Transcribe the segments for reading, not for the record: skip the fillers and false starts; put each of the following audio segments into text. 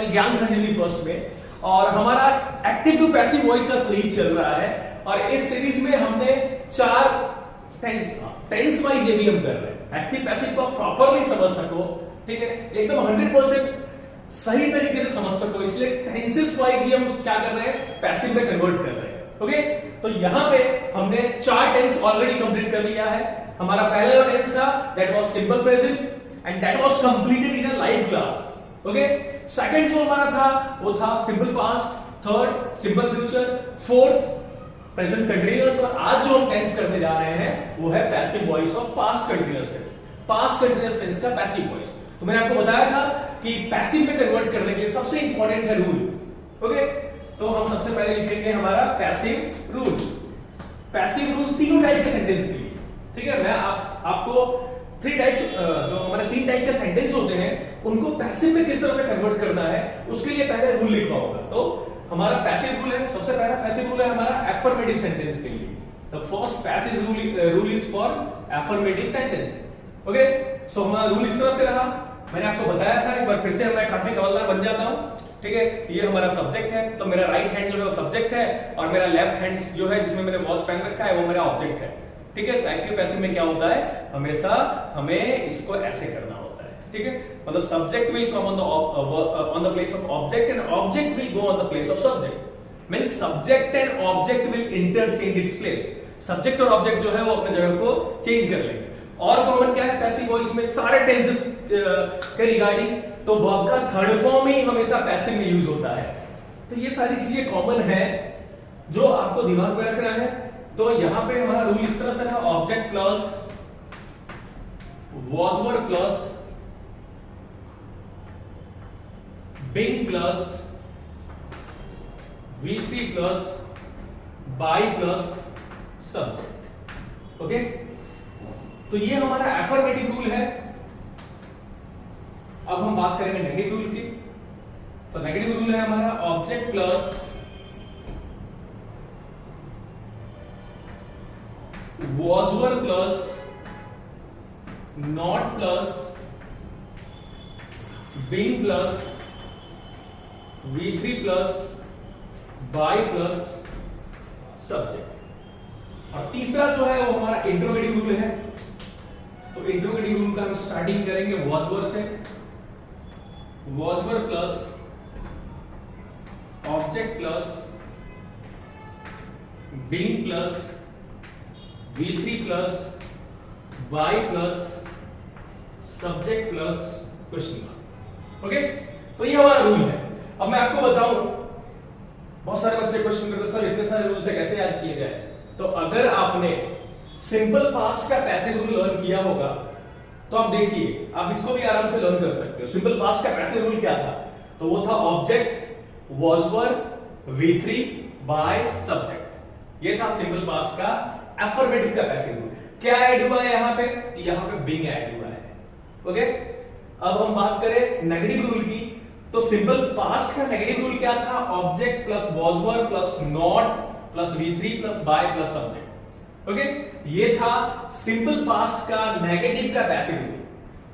Channel ज्ञान संजीवनी first में, और हमारा एक्टिव टू पैसिव वॉइस का सीरीज चल रहा है। और इस सीरीज में हमने 4 टेंस वाइज ये भी हम कर रहे हैं, एक्टिव पैसिव को आप प्रॉपरली समझ सको, ठीक है, एकदम 100% सही तरीके से समझ सको, इसलिए टेंसेस वाइज ही हम क्या कर रहे हैं, पैसिव में कन्वर्ट कर रहे हैं। ओके, तो यहां पे हमने 4 टेंस ऑलरेडी कंप्लीट कर लिया है। हमारा पहला जो टेंस था that was simple present and that was completed in a live class. Okay, second जो हमारा था वो था simple past, third simple future, fourth present continuous, और आज जो हम टेंस करने जा रहे हैं वो है passive voice of past continuous tense, past continuous tense का पैसिव वॉइस। तो मैंने आपको बताया था कि पैसिव में कन्वर्ट करने के लिए सबसे इंपॉर्टेंट है रूल। ओके, तो हम सबसे पहले लिखेंगे हमारा पैसिव रूल। पैसिव रूल तीनों टाइप के सेंटेंस के लिए, ठीक है। मैं आपको 3 टाइप्स, जो हमारे 3 टाइप के सेंटेंस होते हैं उनको पैसिव में किस तरह से कन्वर्ट करना है उसके लिए पहले रूल लिखा होगा। तो हमारा पैसिव रूल है, सबसे पहला पैसिव रूल है हमारा एफर्मेटिव सेंटेंस के लिए। The first passive rule is for affirmative sentence. Okay, so हमारा रूल इस तरह से रहा, मैंने आपको बताया था, एक बार फिर से मैं ट्रैफिक हवलदार बन जाता हूं, ठीक है। ये हमारा सब्जेक्ट है, तो मेरा राइट हैंड जो है वो सब्जेक्ट है और मेरा लेफ्ट हैंड जो है जिसमें मैंने वॉच पहन रखा है वो मेरा ऑब्जेक्ट है, ठीक है। एक्टिव पैसिव में क्या होता है, हमेशा हमें इसको ऐसे करना होता है, ठीक है। मतलब subject will come on the place of object and object will go on the place of subject. Means subject and object will interchange its place, subject और ऑब्जेक्ट जो है वो अपने जगह को चेंज कर लेंगे। और कॉमन क्या है पैसिव वॉइस में सारे टेंसेस के रिगार्डिंग, तो वर्ब का थर्ड फॉर्म ही हमेशा पैसिव में यूज होता है। तो ये सारी चीजें कॉमन है जो आपको दिमाग में रखना है। तो यहां पे हमारा रूल इस तरह से था, object plus was verb plus being plus V3 plus by plus subject. Okay, तो ये हमारा एफर्मेटिव रूल है। अब हम बात करेंगे नेगेटिव रूल की। तो नेगेटिव रूल है हमारा object plus was verb plus not plus being plus V3 plus by plus subject. और तीसरा जो है वो हमारा इंट्रोगेटिव रूल है। तो इंट्रोगेटिव रूल का हम स्टार्टिंग करेंगे was verb से, was verb plus object plus being plus V3 plus by plus subject plus question mark. Okay, तो ये हमारा रूल है। अब मैं आपको बताऊं, बहुत सारे बच्चे क्वेश्चन करते सर इतने सारे रूल से कैसे याद किए जाए। तो अगर आपने सिंपल पास्ट का पैसिव रूल लर्न किया होगा तो आप देखिए आप इसको भी आराम से लर्न कर सकते हो। सिंपल पास्ट का पैसिव रूल क्या था, तो वो था object was verb V3 by subject. ये था सिंपल पास्ट का एफर्मेटिव का पैसिव रूल। क्या ऐड हुआ है यहाँ पे being ऐड हुआ है। ओके, अब हम बात करें नेगेटिव रूल की। तो सिंपल पास्ट का नेगेटिव रूल क्या था, object plus was verb plus not plus V3 plus by plus subject. Okay, ये था सिंपल पास्ट का नेगेटिव का पैसिव रूल।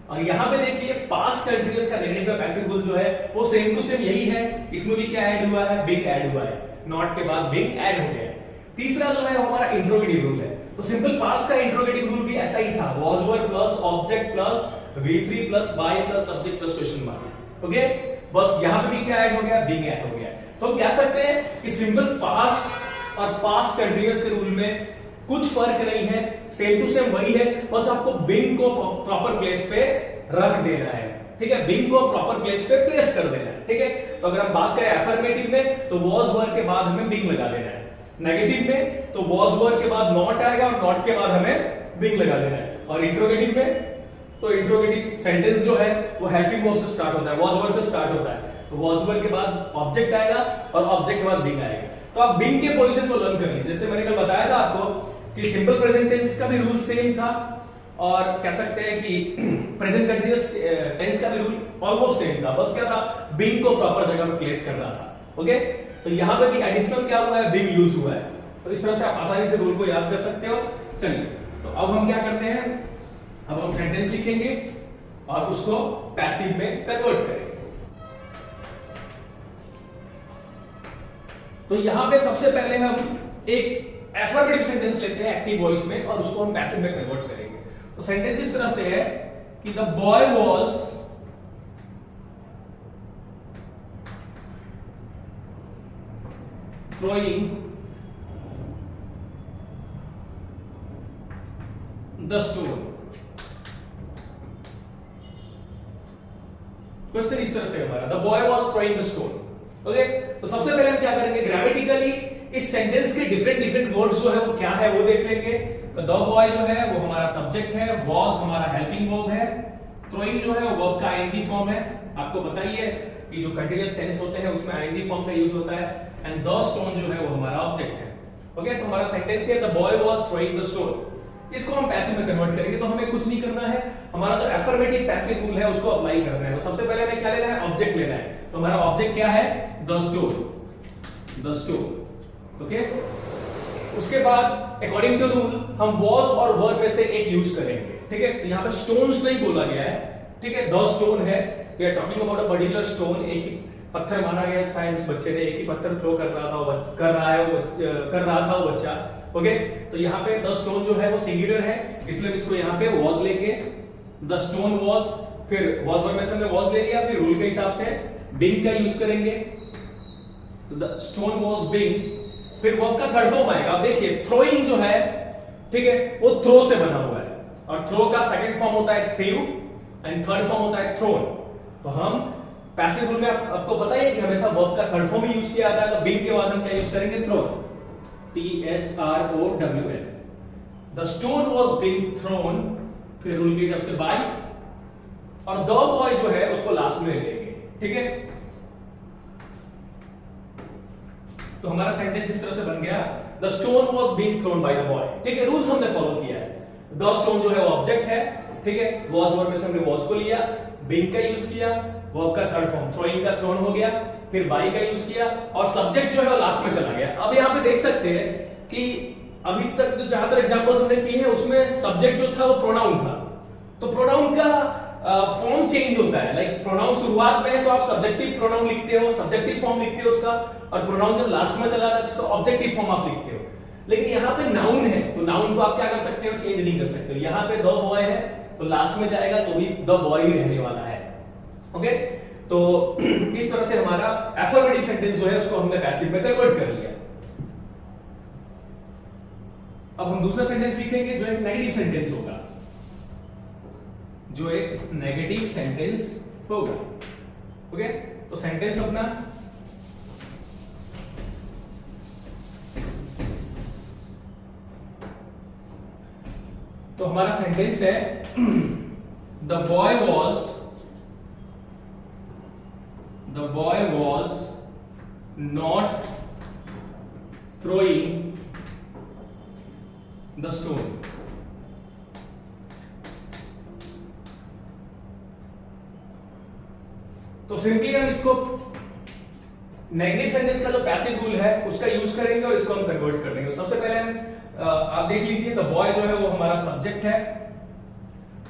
और यहां पे देखिए पास्ट कंटीन्यूअस का नेगेटिव का पैसिव रूल जो है वो सेम टू सेम यही है। इसमें भी क्या ऐड हुआ है, being ऐड हुआ है, not के बाद being ऐड हो गया है। तीसरा जो है हमारा इंट्रोगेटिव रूल है। तो सिंपल पास्ट का इंट्रोगेटिव रूल भी ऐसा ही था, was verb plus object plus V3 plus by plus subject plus question mark. Okay, बस यहां पे भी क्या ऐड हो गया, being ऐड हो गया। तो हम कह सकते हैं कि सिंपल पास्ट और पास्ट कंटीन्यूअस के रूल में कुछ फर्क नहीं है, सेम टू सेम वही है, बस आपको being को प्रॉपर प्लेस पे रख देना है, ठीक है। being को प्रॉपर प्लेस पे प्लेस कर देना है, ठीक है। तो अगर हम बात करें एफर्मेटिव में तो was verb के बाद हमें being लगा देना है, नेगेटिव में तो was verb के बाद not आएगा और not के बाद हमें being लगा देना है, और इंट्रोगेटिव में तो इंट्रोगेटिव सेंटेंस जो है वो हेल्पिंग वर्ब से स्टार्ट होता है, was verb से स्टार्ट होता है। तो was verb के बाद ऑब्जेक्ट आएगा और ऑब्जेक्ट के बाद being आएगा। तो आप being के पोजीशन को लर्न करिए। जैसे मैंने कल बताया था आपको कि सिंपल प्रेजेंट टेंस का भी रूल सेम था, और कह सकते हैं कि प्रेजेंट कंटीन्यूअस टेंस का भी रूल ऑलमोस्ट सेम था, बस क्या था, being को प्रॉपर जगह पे प्लेस करना था। ओके, तो यहां पे भी एडिशनल क्या हुआ है, being यूज हुआ है। तो इस तरह से आप आसानी से रूल को याद कर सकते हो। चलिए, तो अब हम क्या करते हैं, अब हम सेंटेंस लिखेंगे और उसको पैसिव में कन्वर्ट करेंगे। तो यहां पे सबसे पहले हम एक एफर्मेटिव सेंटेंस लेते हैं एक्टिव वॉइस में और उसको हम पैसिव में कन्वर्ट करेंगे। तो सेंटेंस इस तरह से है कि the boy was throwing the stone। Question इस तरह से हमारा the boy was throwing the stone. Okay, तो सबसे पहले हम क्या करेंगे, ग्रामेटिकली इस सेंटेंस के डिफरेंट वर्ड्स जो है वो क्या है वो देख लेंगे। तो द बॉय जो है वो हमारा सब्जेक्ट है, वॉज हमारा हेल्पिंग वर्ब है, थ्रोइंग जो है वो वर्ब का आईएनजी फॉर्म है। आपको पता ही है कि जो कंटीन्यूअस टेंस होते हैं उसमें आईएनजी फॉर्म का यूज होता है, एंड द स्टोन जो है वो हमारा ऑब्जेक्ट है। ओके, तो हमारा सेंटेंस है the boy was throwing the stone. इसको हम पैसिव में कन्वर्ट करेंगे, तो हमें कुछ नहीं करना है, हमारा जो एफर्मेटिव पैसिव रूल है उसको अप्लाई करना है। तो सबसे पहले हमें क्या लेना है, ऑब्जेक्ट लेना है। तो हमारा ऑब्जेक्ट क्या है, the stone, the stone. Okay, उसके बाद अकॉर्डिंग टू रूल हम वॉज और वर्ब में से एक यूज करेंगे। ठीक है, तो यहाँ पे स्टोन्स नहीं बोला गया है, ठीक है, द स्टोन है, we are talking about a particular stone. एक ही पत्थर मारा गया, साइंस बच्चे ने एक ही पत्थर थ्रो कर रहा था, कर रहा था वो बच्चा। ओके, तो यहाँ पे द स्टोन जो है वो सिंगुलर है, इसलिए इसको यहाँ पे वॉज लेंगे, द स्टोन वॉज, फिर वॉज वर्ब में से हमने वॉज ले लिया, फिर रूल के हिसाब से बीइंग का यूज करेंगे, तो द स्टोन वॉज बीइंग, फिर वर्ब का थर्ड फॉर्म आएगा। अब देखिए थ्रोइंग जो है, ठीक है, वो थ्रो से बना हुआ है, और थ्रो का सेकंड फॉर्म होता है थ्रू एंड थर्ड फॉर्म होता है थ्रोन। तो हम पैसिव रूल में आपको पता है कि हमेशा वर्ब का थर्ड फॉर्म ही यूज किया जाता है, तो बीइंग के बाद हम क्या यूज करेंगे, thrown, THROWN। The stone was being thrown, फिर रूल के हिसाब से बाय, और द बॉय जो है उसको लास्ट में लेंगे। ठीक है, तो हमारा सेंटेंस इस तरह से बन गया, the stone was being thrown by the boy. ठीक है, रूल्स हमने फॉलो किया है। द स्टोन जो है वो ऑब्जेक्ट है, ठीक है, वॉज वर्ब में से हमने वॉज को लिया, बीइंग का यूज किया, वर्ब का थर्ड फॉर्म थ्रोइंग का थ्रोन हो गया, फिर बाई का यूज किया, और सब्जेक्ट जो है वो लास्ट में चला गया। अब यहाँ पे देख सकते हैं कि अभी तक जो जहां तक एग्जांपल्स हमने किए हैं उसमें सब्जेक्ट जो था वो प्रोनाउन था, तो प्रोनाउन का फॉर्म चेंज होता है। लाइक प्रोनाउन शुरुआत में है तो आप सब्जेक्टिव प्रोनाउन लिखते हो, सब्जेक्टिव फॉर्म लिखते हो उसका, और प्रोनाउन जब लास्ट में चला जाता है तो ऑब्जेक्टिव फॉर्म आप लिखते हो। लेकिन यहाँ पे नाउन है, तो नाउन को आप क्या कर सकते हो, चेंज नहीं कर सकते हो। यहाँ पे द बॉय है तो लास्ट में जाएगा तो भी द बॉय ही रहने वाला है। ओके, तो इस तरह से हमारा एफर्मेटिव सेंटेंस जो है उसको हमने पैसिव में कन्वर्ट कर लिया। अब हम दूसरा सेंटेंस लिखेंगे जो एक नेगेटिव सेंटेंस होगा, जो एक नेगेटिव सेंटेंस होगा। ओके, तो सेंटेंस अपना तो हमारा सेंटेंस है the boy was not throwing the stone। तो सिंपली हम इसको नेगेटिव सेंटेंस का जो पैसिव रूल है उसका यूज करेंगे और इसको हम कन्वर्ट कर देंगे। सबसे पहले हम आप देख लीजिए, द बॉय जो है वो हमारा सब्जेक्ट है,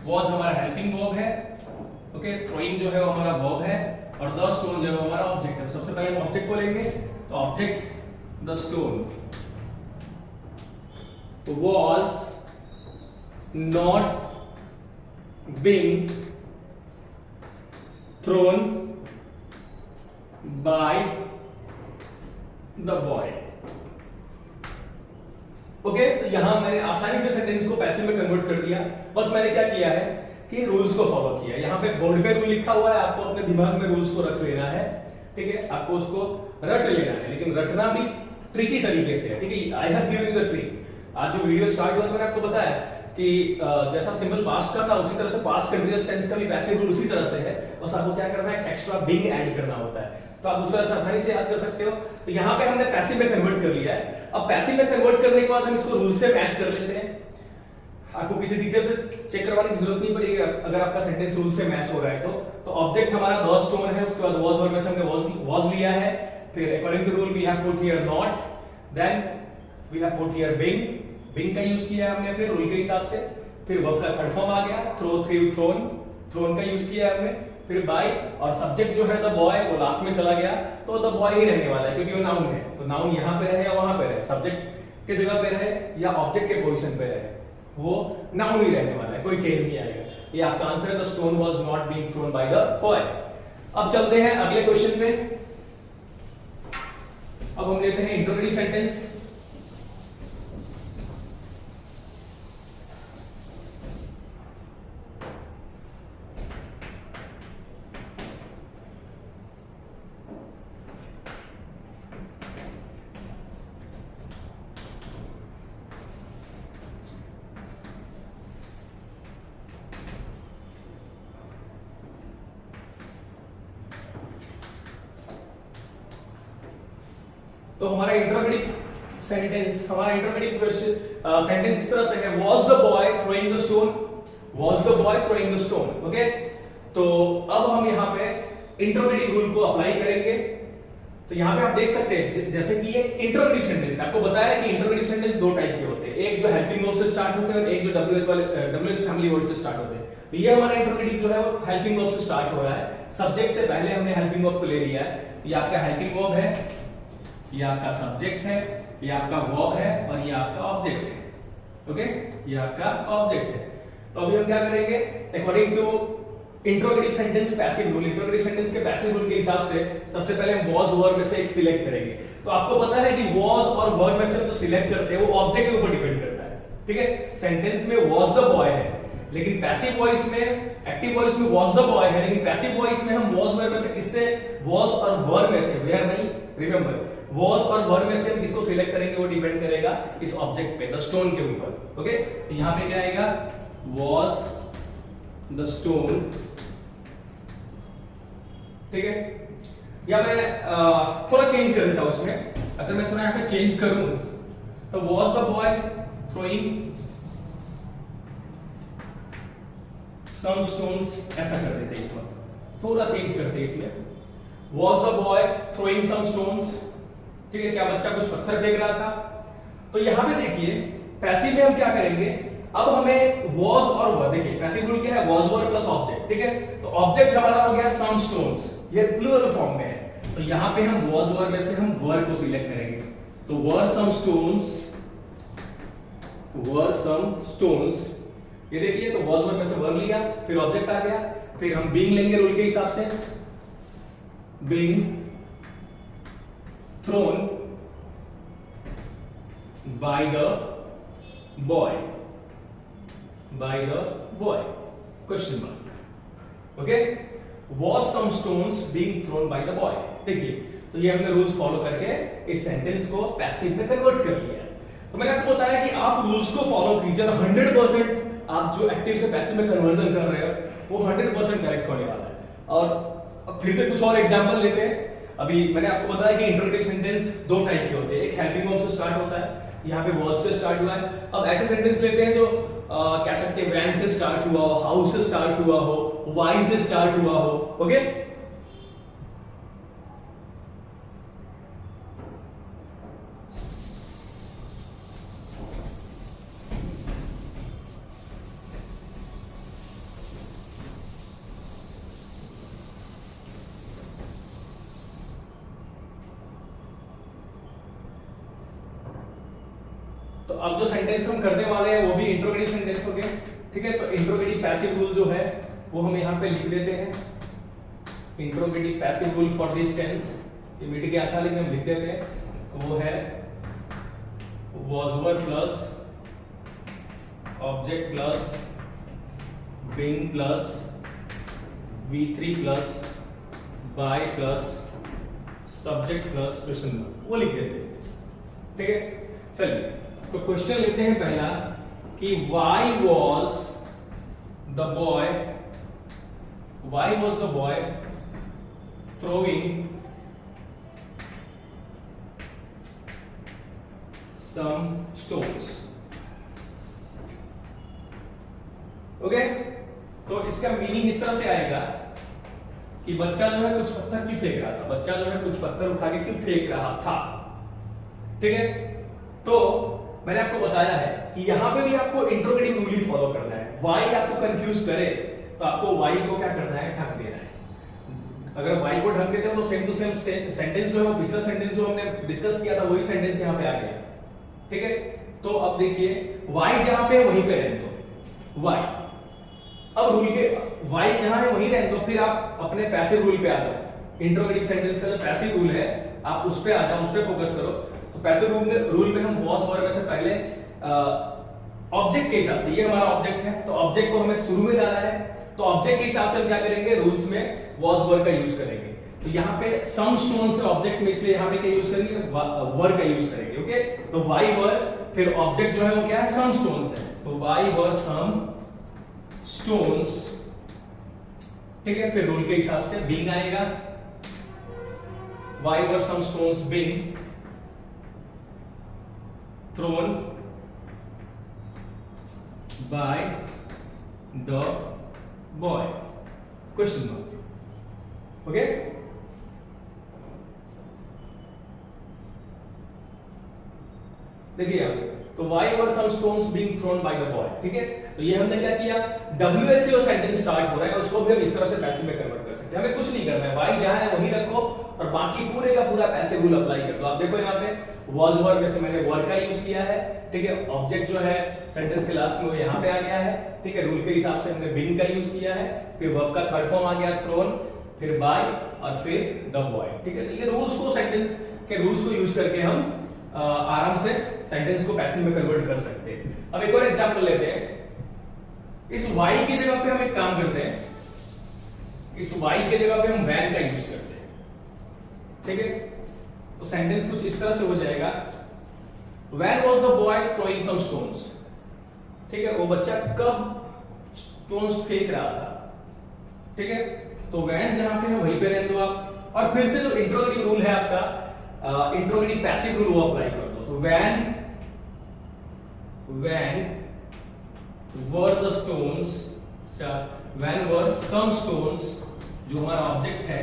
वॉज हमारा हेल्पिंग वर्ब है, ओके, थ्रोइंग जो है वो हमारा वर्ब है, और द स्टोन जो है वो हमारा ऑब्जेक्ट है। सबसे पहले हम ऑब्जेक्ट को लेंगे, तो ऑब्जेक्ट द स्टोन, तो was not being thrown by the boy. Okay, तो यहां मैंने आसानी से सेंटेंस को पैसिव में कन्वर्ट कर दिया। बस मैंने क्या किया है कि रूल्स को फॉलो किया। यहां पे बोर्ड पे रूल लिखा हुआ है, आपको अपने दिमाग में रूल्स को रख लेना है। ठीक है, आपको उसको रट लेना है, लेकिन रटना भी ट्रिकी तरीके से है। ठीक है, I have given you the trick. आज जो वीडियो स्टार्ट हुआ तो मैंने आपको बताया कि जैसा सिंपल पास्ट का था उसी तरह से पास्ट कंटीन्यूअस टेंस का भी पैसिव रूल उसी तरह से है, बस आपको क्या करना है, एक्स्ट्रा बीइंग ऐड करना होता है, तो आप दूसरा से आसानी से याद कर सकते हो। तो यहाँ पे हमने पैसिव में कन्वर्ट कर लिया है। अब पैसिव में कन्वर्ट करने के बाद हम इसको रूल से मैच कर लेते हैं। आपको किसी टीचर से चेक करवाने की जरूरत नहीं पड़ेगी अगर आपका सेंटेंस रूल से मैच हो रहा है तो ऑब्जेक्ट हमारा द स्टोन है, उसके बाद वॉज वर्ब में से हमने वॉज लिया है, फिर according to rule we have put here not, then we have put here being का यूज किया हमने फिर रूल के हिसाब से, फिर वर्ब का थर्ड फॉर्म आ गया, थ्रो, थ्रू, थ्रोन का यूज किया हमने, फिर बाय, और सब्जेक्ट जो है द बॉय वो लास्ट में चला गया, तो द बॉय ही रहने वाला है क्योंकि वो नाउन है। तो नाउन यहाँ पे रहे या वहां पे रहे, सब्जेक्ट की जगह पे रहे या ऑब्जेक्ट के पोजीशन पे रहे, वो नाउन ही रहने वाला है, कोई चेंज नहीं आएगा। ये आपका आंसर है, the stone was not being thrown by the boy. अब चलते हैं अगले क्वेश्चन पे। अब हम लेते हैं इंट्रोगेटिव सेंटेंस। तो हमारा इंट्रोगेटिव सेंटेंस सेंटेंस इस तरह से है, was the boy throwing the stone, was the boy throwing the stone, okay. तो अब हम यहाँ पे इंट्रोगेटिव रूल को अप्लाई करेंगे। तो यहाँ पे आप देख सकते हैं जैसे कि ये इंट्रोगेटिव सेंटेंस, आपको बताया कि इंट्रोगेटिव सेंटेंस दो टाइप के होते हैं, एक जो हेल्पिंग वर्ब से स्टार्ट होते हैं और एक जो WH फैमिली वर्ड से स्टार्ट होते हैं। तो ये हमारा इंट्रोगेटिव जो है वो हेल्पिंग वर्ब से स्टार्ट हो रहा है, सब्जेक्ट से पहले हमने हेल्पिंग वर्ब को ले लिया है। ये आपका हेल्पिंग वर्ब है, ये आपका सब्जेक्ट है, ये आपका वर्ब है और ये आपका ऑब्जेक्ट है, ओके, ये आपका ऑब्जेक्ट है। तो अभी हम क्या करेंगे, according to interrogative sentence passive rule, interrogative sentence के पैसिव रूल के हिसाब से सबसे पहले हम वाज वर्ब में से एक सिलेक्ट करेंगे। तो आपको पता है कि वाज और वर्ब में से जो सिलेक्ट करते हैं वो ऑब्जेक्ट के ऊपर डिपेंड करता है, ठीक है। सेंटेंस में वाज द बॉय है, लेकिन पैसिव वॉइस में, एक्टिव वॉइस में वाज द बॉय है, लेकिन पैसिव वॉइस में हम वाज वर्ब में से किससे, वाज और वर्ब में से, वेयर नहीं, रिमेंबर, वाज और वर्ब में से हम किसको सिलेक्ट करेंगे वो डिपेंड करेगा इस ऑब्जेक्ट पे, द स्टोन के ऊपर, ओके। तो यहां पे क्या आएगा, वाज द स्टोन, ठीक है। या मैं थोड़ा चेंज कर देता हूं उसमें, अगर मैं थोड़ा यहां पे चेंज करूं तो was the boy throwing some stones, ऐसा कर देते हैं, इसमें थोड़ा चेंज करते हैं इसमें, was the boy throwing some stones, ठीक है। क्या बच्चा कुछ पत्थर फेंक रहा था। तो यहां पे देखिए पैसिव में हम क्या करेंगे, अब हमें वाज और वर्ब, देखिए पैसिव रूल क्या है, वाज वर्ब प्लस ऑब्जेक्ट, ठीक है। तो ऑब्जेक्ट हमारा हो गया सम स्टोन्स, ये प्लूरल फॉर्म में है, तो यहां पे हम वाज वर्ब में से हम वर्ब को सिलेक्ट करेंगे। तो वर सम स्टोन्स, वर सम स्टोन्स, ये देखिए, तो वाज वर्ब में से वर्ब लिया, फिर ऑब्जेक्ट आ गया, फिर हम बीइंग लेंगे रूल के हिसाब से, being thrown by the boy, by the boy, question mark, okay. was some stones being thrown by the boy, देखिए, तो ये हमने रूल्स फॉलो करके इस सेंटेंस को पैसिव में कन्वर्ट कर लिया है। तो मैंने आपको बताया कि आप रूल्स को फॉलो कीजिए, 100% आप जो एक्टिव से पैसिव में कन्वर्जन कर रहे हो वो 100% करेक्ट होने वाला है। और फिर से कुछ और एग्जांपल लेते हैं। अभी मैंने आपको बताया कि इंट्रोगेटिव सेंटेंस दो टाइप के होते हैं, एक हेल्पिंग वर्ब से स्टार्ट होता है, यहाँ पे वर्ब से स्टार्ट हुआ है। अब ऐसे सेंटेंस लेते हैं जो कह सकते हैं वैन से स्टार्ट हुआ हो, हाउस से स्टार्ट हुआ हो, वाई से स्टार्ट हुआ हो, ओके। तो अब जो सेंटेंस हम करने वाले हैं वो भी इंट्रोगेटिव सेंटेंस हो गए, ठीक है। तो इंट्रोगेटिव पैसिव रूल जो है वो हम यहाँ पे लिख देते हैं, interrogative passive rule for this tense, ये मिट गया था लेकिन हम लिख देते हैं। तो वो है was verb plus object plus being plus V3 plus by plus subject plus question mark, वो लिख देते हैं, ठीक है। चलिए तो क्वेश्चन लेते हैं पहला कि why was the boy throwing some stones, okay. तो इसका मीनिंग इस तरह से आएगा कि बच्चा जो है कुछ पत्थर क्यों फेंक रहा था, बच्चा जो है कुछ पत्थर उठा के क्यों फेंक रहा था, ठीक है। तो मैंने आपको बताया है कि यहां पे भी आपको इंट्रोगेटिव रूल ही फॉलो करना है। वाई आपको कंफ्यूज करे तो आपको वाई को क्या करना है, ढक देना है, अगर y को ढक देते हो तो सेम टू सेम सेंटेंस जो है वो पिछला सेंटेंस जो हमने डिस्कस किया था वही सेंटेंस यहाँ पे आ गया, ठीक है। तो अब देखिए y जहां पे है वहीं पे रहने दो, y अब रूल के y जहां है वहीं रहने दो, फिर आप अपने पैसिव रूल पे आ जाओ। इंट्रोगेटिव सेंटेंस का जो पैसिव रूल है आप उस पे आ जाओ, उस पे फोकस करो। तो पैसिव रूल में हम वॉज वर्ब से पहले ऑब्जेक्ट के हिसाब से, ये हमारा ऑब्जेक्ट है तो ऑब्जेक्ट को हमें शुरू में लाना है, तो ऑब्जेक्ट के हिसाब से हम क्या करेंगे, रूल्स में वॉज वर्ब का यूज करेंगे। तो यहाँ पे सम स्टोन्स है ऑब्जेक्ट में, इसलिए यहाँ पे क्या यूज करेंगे, वर्ब का यूज करेंगे, ओके। तो वाई वर्ब, फिर ऑब्जेक्ट जो है वो क्या है, सम स्टोन्स है, तो वाई वर्ब सम स्टोन्स, ठीक है। फिर रूल के हिसाब से बीइंग आएगा, why verb some stones being thrown by the boy, question mark, okay। देखिए आप, तो why were some stones being thrown by the boy, ठीक है। तो ये हमने क्या किया, WH से वो सेंटेंस स्टार्ट हो रहा है, उसको भी हम इस तरह से पैसिव में कन्वर्ट कर सकते हैं। हमें कुछ नहीं करना है, y जहां है वहीं रखो और बाकी पूरे का पूरा पैसिव रूल अप्लाई कर दो। आप देखो यहाँ पे was वर्ब में से मैंने वर्ब का यूज किया है, ठीक है। ऑब्जेक्ट जो है सेंटेंस के लास्ट में वो यहाँ पे आ गया है, ठीक है। रूल के हिसाब से हमने बीइंग का यूज किया है, फिर वर्ब का थर्ड फॉर्म आ गया थ्रोन, फिर बाय और फिर द बॉय, ठीक है। ये रूल्स को, सेंटेंस के रूल्स को यूज करके हम आराम से सेंटेंस को पैसिव में कन्वर्ट कर सकते हैं। अब एक और एग्जांपल लेते हैं। इस y की जगह पे हम एक काम करते हैं, इस y की जगह पे हम when का यूज करते हैं, ठीक है। तो सेंटेंस कुछ इस तरह से हो जाएगा, when was the boy throwing some stones, ठीक है। वो बच्चा कब स्टोन्स फेंक रहा था, ठीक है। तो when जहां पे है वहीं पे रहने दो आप, और फिर से जो इंट्रोगेटिव रूल है आपका, इंट्रोगेटिव पैसिव रूल वो अप्लाई कर दो। तो when were the stones, when were some stones, जो हमारा ऑब्जेक्ट है,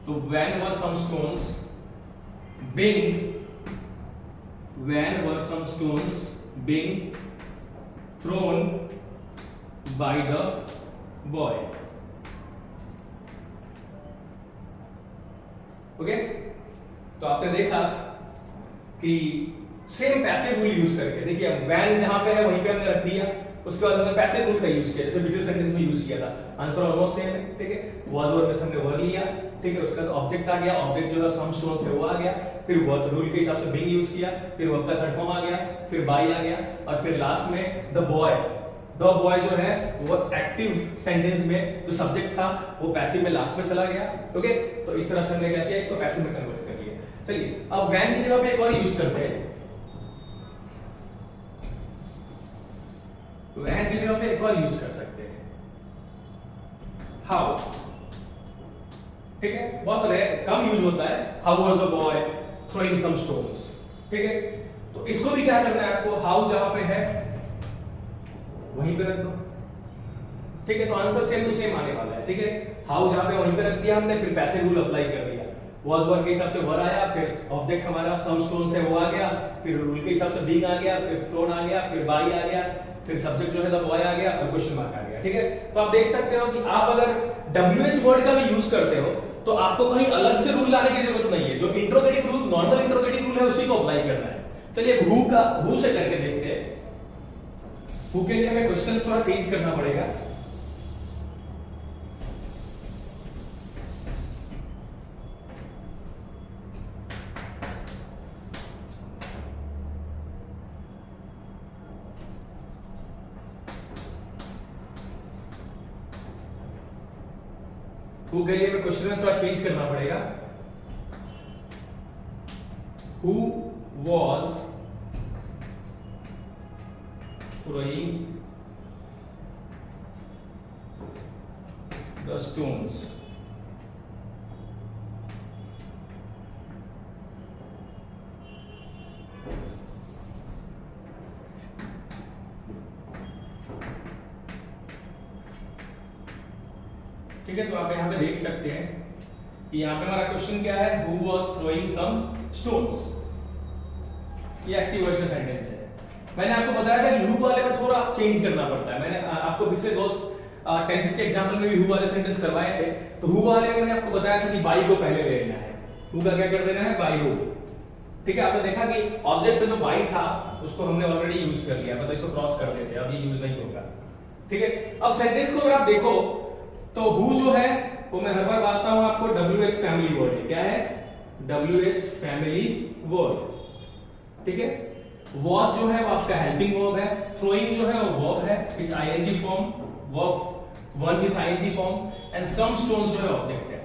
तो when were some stones being, when were some stones being thrown by the boy, okay. तो आपने देखा कि सेम पैसिव रूल यूज करके, देखिए when जहां पे है वहीं पे हमने रख दिया, उसके बाद हमने पैसिव रूल का यूज किया, जैसे पिछले सेंटेंस में यूज किया था। आंसर ऑलमोस्ट सेम है, ठीक है। was वर्ब में से हमने वर्ब लिया, ठीक है। उसका ऑब्जेक्ट आ गया, ऑब्जेक्ट जो है सम स्टोन्स है वो आ गया, फिर वर्ब रूल के हिसाब से बीइंग यूज किया, फिर वर्ब का थर्ड फॉर्म आ गया, फिर बाय आ गया, और फिर लास्ट में द बॉय जो है वो एक्टिव सेंटेंस में जो सब्जेक्ट था वो पैसिव में लास्ट में चला गया, ओके। तो इस तरह से हमने क्या किया, इसको पैसिव में कन्वर्ट कर लिया। चलिए अब when की जगह पे एक और यूज करते हैं, when की जगह पे एक और यूज कर सकते हैं, how, ठीक है। बहुत कम यूज होता है, how was the boy throwing some stones, ठीक है। तो इसको भी क्या करना है आपको, how जहां पे है वहीं पे रख दो, ठीक है। तो आंसर सेम टू सेम आने वाला है, ठीक है। हाउ जहां पे वहीं पे रख दिया हमने, फिर पैसिव रूल अप्लाई कर दिया, was वर्ब के हिसाब से वर आया, फिर ऑब्जेक्ट हमारा सम स्टोन्स है वो आ गया, फिर रूल के हिसाब से बीइंग आ गया, फिर थ्रोन आ गया, फिर बाय आ गया, फिर सब्जेक्ट जो है द बॉय आ गया और क्वेश्चन मार्क आ गया, ठीक है। तो आप देख सकते हो कि आप अगर WH वर्ड का भी यूज करते हो तो आपको कहीं अलग से रूल लाने की जरूरत नहीं है, जो interrogative rule, normal interrogative rule है उसी को अप्लाई करना है। चलिए हु से करके देखते हैं। हु के लिए हमें क्वेश्चन थोड़ा चेंज करना पड़ेगा। हु के लिए हमें क्वेश्चन में थोड़ा चेंज करना पड़ेगा। Who was throwing the stones, ठीक है। तो आप यहां पे देख सकते हैं कि यहां पे हमारा क्वेश्चन क्या है, who was throwing some stones, ये एक्टिव वॉइस का सेंटेंस है। मैंने आपको बताया था कि हु वाले में थोड़ा चेंज करना पड़ता है, मैंने आपको पिछले टेंसेस के एग्जांपल में भी हु वाले सेंटेंस करवाए थे, तो हु वाले में मैंने आपको बताया था कि बाई को पहले ले लेना है, हु का क्या कर देना है, बाई हु। ठीक है, आपने देखा कि ऑब्जेक्ट पे जो बाई था उसको हमने ऑलरेडी यूज कर लिया, मतलब इसको क्रॉस कर देते हैं, अब ये यूज नहीं होगा। ठीक है, अब सेंटेंस को अगर आप देखो तो हु जो है वो मैं हर बार बताता हूं आपको WH फैमिली वर्ड है। क्या है? WH family word. ठीक है, वॉच जो है वो आपका हेल्पिंग वर्ब है, थ्रोइंग जो है वो वर्ब है with ING form, verb one with ING form, and some stones जो है ऑब्जेक्ट है।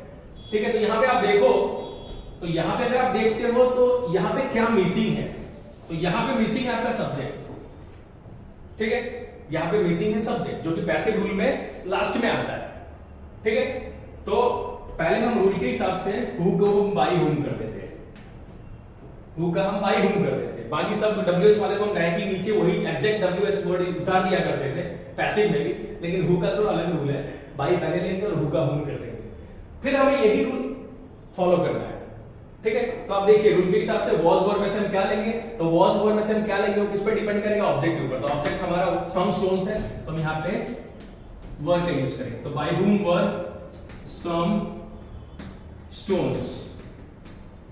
ठीक है, तो यहां पे आप देखो, तो यहां पे अगर आप देखते हो तो यहां पे क्या मिसिंग है, तो यहां पे मिसिंग है आपका सब्जेक्ट। ठीक है, यहां पे मिसिंग है सब्जेक्ट जो कि पैसिव रूल में लास्ट में आता है। ठीक है, तो पहले हम रूल के हिसाब से हु को हम बाई हुम कर देते हैं, हु का हम बाई हुम कर देते हैं, बाकी सब WH वाले को हम डायरेक्टली नीचे वही एग्जैक्ट WH वर्ड उतार दिया करते थे पैसिव में भी, लेकिन हु का थोड़ा अलग रूल है, बाई पहले लेंगे और हु का हुम कर देंगे, फिर हमें यही रूल फॉलो करना है। ठीक है, तो आप देखिए रूल के हिसाब से वॉज वर्ड में से हम क्या लेंगे, तो वॉज वर्ड में से हम क्या लेंगे वो किस पर डिपेंड करेगा, ऑब्जेक्ट के ऊपर। तो ऑब्जेक्ट हमारा सम स्टोन्स है, तो हम यहाँ पे वर का यूज करेंगे, तो by whom were some stones,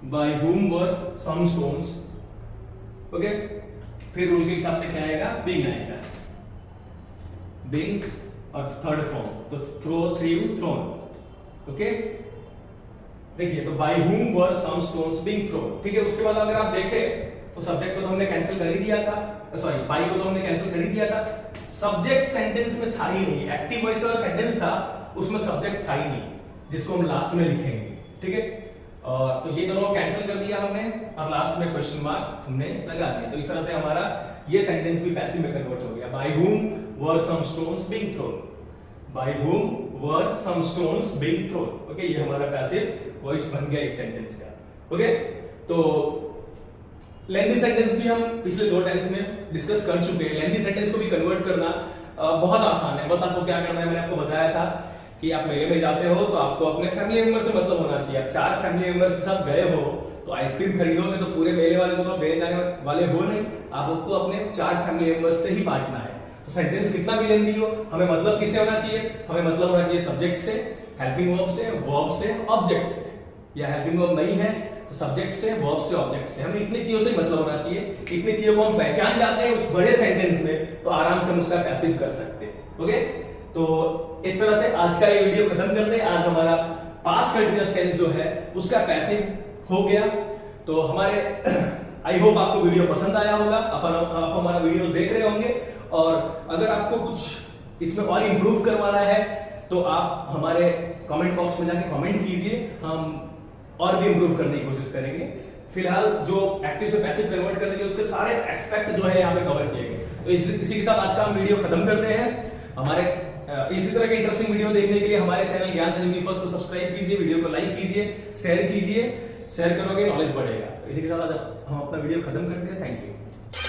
by whom were some stones. Okay, फिर रूल के हिसाब से क्या आएगा, बिंग आएगा, बिंग और थर्ड फॉर्म तो थ्रो, थ्रू, थ्रोन। ओके, देखिए तो by whom were some stones being thrown. ठीक है, उसके बाद अगर आप देखें तो सब्जेक्ट को तो हमने कैंसिल कर ही दिया था, सॉरी बाय को तो हमने कैंसिल कर ही दिया था, सब्जेक्ट सेंटेंस में था ही नहीं, एक्टिव वॉइस वाला सेंटेंस था उसमें सब्जेक्ट था ही नहीं, जिसको हम लास्ट में लिखेंगे। ठीक है, तो ये दोनों कैंसिल कर दिया हमने और लास्ट में क्वेश्चन मार्क हमने लगा दिया, तो इस तरह से हमारा ये सेंटेंस भी पैसिव में कन्वर्ट हो गया, by whom were some stones being thrown, by whom were some stones being thrown. Okay, ये हमारा पैसिव वॉइस बन गया इस सेंटेंस का। ओके, तो लेंथी सेंटेंस भी हम पिछले 2 टेंस में डिस्कस कर चुके हैं। लेंथी सेंटेंस को भी कन्वर्ट करना बहुत आसान है, बस आपको क्या करना है, मैंने आपको बताया था कि आप मेले में जाते हो तो आपको अपने फैमिली मेंबर से मतलब होना चाहिए। आप 4 फैमिली मेंबर्स के साथ गए हो तो आइसक्रीम खरीदोगे तो पूरे मेले वाले को तो देने जाने वाले हो नहीं, आपको अपने 4 फैमिली मेंबर्स से ही बांटना है। तो सेंटेंस कितना भी लेंथी हो, हमें मतलब किससे होना चाहिए, हमें मतलब होना चाहिए सब्जेक्ट से, हेल्पिंग वर्ब से, ऑब्जेक्ट से, या हेल्पिंग वर्ब नहीं है तो सब्जेक्ट से, वर्ब से, ऑब्जेक्ट से, हमें इतनी चीजों से मतलब होना चाहिए। इतनी चीजों को हम पहचान जाते हैं उस बड़े सेंटेंस में तो आराम से हम उसका पैसिव कर सकते हैं। ओके, तो इस तरह से आज का ये वीडियो खत्म करते हैं। आज हमारा पास्ट कंटीन्यूअस टेंस जो है उसका पैसिव हो गया। तो हमारे आई होप आपको वीडियो पसंद आया होगा, आप हमारा वीडियोस देख रहे होंगे, और अगर आपको कुछ इसमें और इंप्रूव करवाना है तो आप हमारे कमेंट बॉक्स में जाके कमेंट कीजिए, हम और भी इंप्रूव करने की कोशिश करेंगे। फिलहाल जो एक्टिव से पैसिव कन्वर्ट करने के उसके सारे एस्पेक्ट जो है यहाँ पे कवर किए गए। तो इसी के साथ आज का हम वीडियो खत्म करते हैं। हमारे इसी तरह के इंटरेस्टिंग वीडियो देखने के लिए हमारे चैनल ज्ञान संजीवनी फर्स्ट को सब्सक्राइब कीजिए, वीडियो को लाइक कीजिए, शेयर कीजिए, शेयर करोगे नॉलेज बढ़ेगा। इसी के साथ आज हम अपना वीडियो खत्म करते हैं। Thank you.